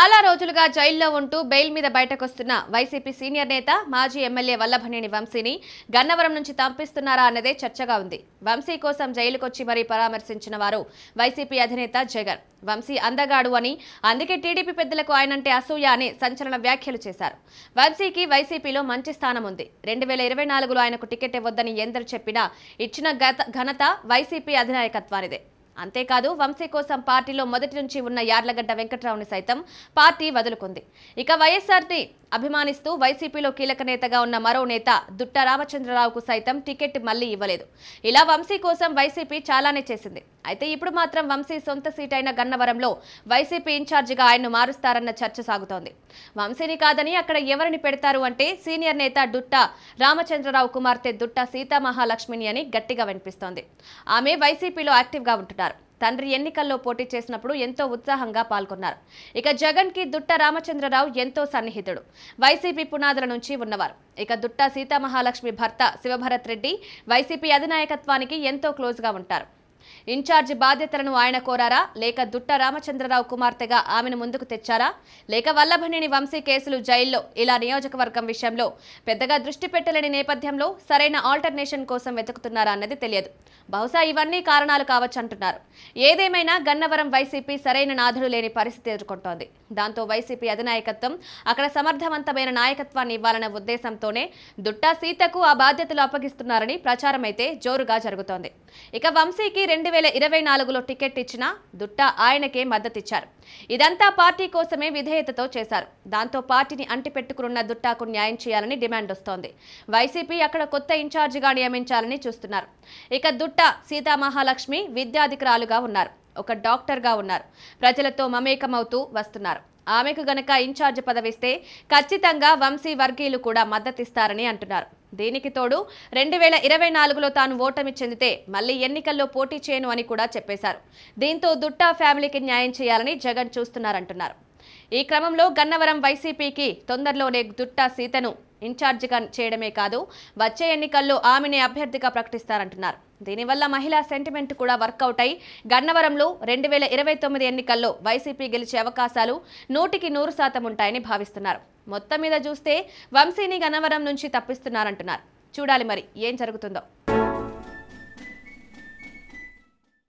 చాలా రోజులుగా జైల్లో ఉంటూ బెయిల్ మీద బయటకొస్తున్న వైసీపీ సీనియర్ నేత మాజీ ఎమ్మెల్యే వల్లభనేని వంశీని గన్నవరం నుంచి పంపిస్తున్నారా అన్నదే చర్చగా ఉంది. వంశీ కోసం జైలుకొచ్చి మరీ పరామర్శించిన వారు వైసీపీ అధినేత జగన్. వంశీ అందగాడు అని, అందుకే టీడీపీ పెద్దలకు ఆయనంటే అసూయ అని సంచలన వ్యాఖ్యలు చేశారు. వంశీకి వైసీపీలో మంచి స్థానం ఉంది. 2024లో ఆయనకు టికెట్ ఇవ్వొద్దని ఎందరు చెప్పినా ఇచ్చిన ఘనత వైసీపీ అధినాయకత్వానిదే. అంతేకాదు వంశీ కోసం పార్టీలో మొదటి నుంచి ఉన్న యార్లగడ్డ వెంకట్రావుని సైతం పార్టీ వదులుకుంది. ఇక వైఎస్ఆర్ని అభిమానిస్తూ వైసీపీలో కీలక నేతగా ఉన్న మరో నేత దుట్ట రామచంద్రరావుకు సైతం టికెట్ మళ్లీ ఇవ్వలేదు. ఇలా వంశీ కోసం వైసీపీ చాలానే చేసింది. అయితే ఇప్పుడు మాత్రం వంశీ సొంత సీట్ అయిన గన్నవరంలో వైసీపీ ఇన్ఛార్జిగా ఆయన్ను మారుస్తారన్న చర్చ సాగుతోంది. వంశీని కాదని అక్కడ ఎవరిని పెడతారు అంటే సీనియర్ నేత దుట్ట రామచంద్రరావు కుమార్తె దుట్ట సీతామహాలక్ష్మిని అని గట్టిగా వినిపిస్తోంది. ఆమె వైసీపీలో యాక్టివ్గా ఉంటున్నారు. తండ్రి ఎన్నికల్లో పోటీ చేసినప్పుడు ఎంతో ఉత్సాహంగా పాల్గొన్నారు. ఇక జగన్ కి దుట్ట రామచంద్రరావు ఎంతో సన్నిహితుడు. వైసీపీ పునాదుల నుంచి ఉన్నవారు. ఇక దుట్ట సీతామహాలక్ష్మి భర్త శివభరత్ రెడ్డి వైసీపీ అధినాయకత్వానికి ఎంతో క్లోజ్గా ఉంటారు. ఇన్ఛార్జి బాధ్యతలను ఆయన కోరారా, లేక దుట్ట రామచంద్రరావు కుమార్తెగా ఆమెను ముందుకు తెచ్చారా, లేక వల్లభనేని వంశీ కేసులు జైల్లో ఇలా నియోజకవర్గం విషయంలో పెద్దగా దృష్టి పెట్టలేని నేపథ్యంలో సరైన ఆల్టర్నేషన్ కోసం వెతుకుతున్నారా అన్నది తెలియదు. బహుశా ఇవన్నీ కారణాలు కావచ్చంటున్నారు. ఏదేమైనా గన్నవరం వైసీపీ సరైన నాథుడు లేని పరిస్థితి ఎదుర్కొంటోంది. దాంతో వైసీపీ అధినాయకత్వం అక్కడ సమర్థవంతమైన నాయకత్వాన్ని ఇవ్వాలన్న ఉద్దేశంతోనే దుట్ట సీతకు ఆ బాధ్యతలు అప్పగిస్తున్నారని ప్రచారం అయితే జోరుగా జరుగుతోంది. ఇక వంశీకి 2024లో టికెట్ ఇచ్చినా దుట్ట ఆయనకే మద్దతిచ్చారు. ఇదంతా పార్టీ కోసమే విధేయతతో చేశారు. దాంతో పార్టీని అంటిపెట్టుకున్న దుట్టాకు న్యాయం చేయాలని డిమాండ్ వస్తోంది. వైసీపీ అక్కడ కొత్త ఇన్ఛార్జిగా నియమించాలని చూస్తున్నారు. ఇక దుట్ట సీతామహాలక్ష్మి విద్యాధికారులుగా ఉన్నారు, ఒక డాక్టర్గా ఉన్నారు, ప్రజలతో మమేకమవుతూ వస్తున్నారు. ఆమెకు గనక ఇన్ఛార్జ్ పదవిస్తే ఖచ్చితంగా వంశీ వర్గీయులు కూడా మద్దతిస్తారని అంటున్నారు. దీనికి తోడు 2024లో తాను ఓటమి చెందితే మళ్లీ ఎన్నికల్లో పోటీ చేయను అని కూడా చెప్పేశారు. దీంతో దుట్టా ఫ్యామిలీకి న్యాయం చేయాలని జగన్ చూస్తున్నారంటున్నారు. ఈ క్రమంలో గన్నవరం వైసీపీకి తొందరలోనే దుట్ట సీతను ఇన్ఛార్జిగా చేయడమే కాదు, వచ్చే ఎన్నికల్లో ఆమెనే అభ్యర్థిగా ప్రకటిస్తారంటున్నారు. దీనివల్ల మహిళా సెంటిమెంట్ కూడా వర్కౌట్ అయి గన్నవరంలో 2029 ఎన్నికల్లో వైసీపీ గెలిచే అవకాశాలు 100% ఉంటాయని భావిస్తున్నారు. మొత్తం మీద చూస్తే వంశీని గన్నవరం నుంచి తప్పిస్తున్నారంటున్నారు. చూడాలి మరి ఏం జరుగుతుందో.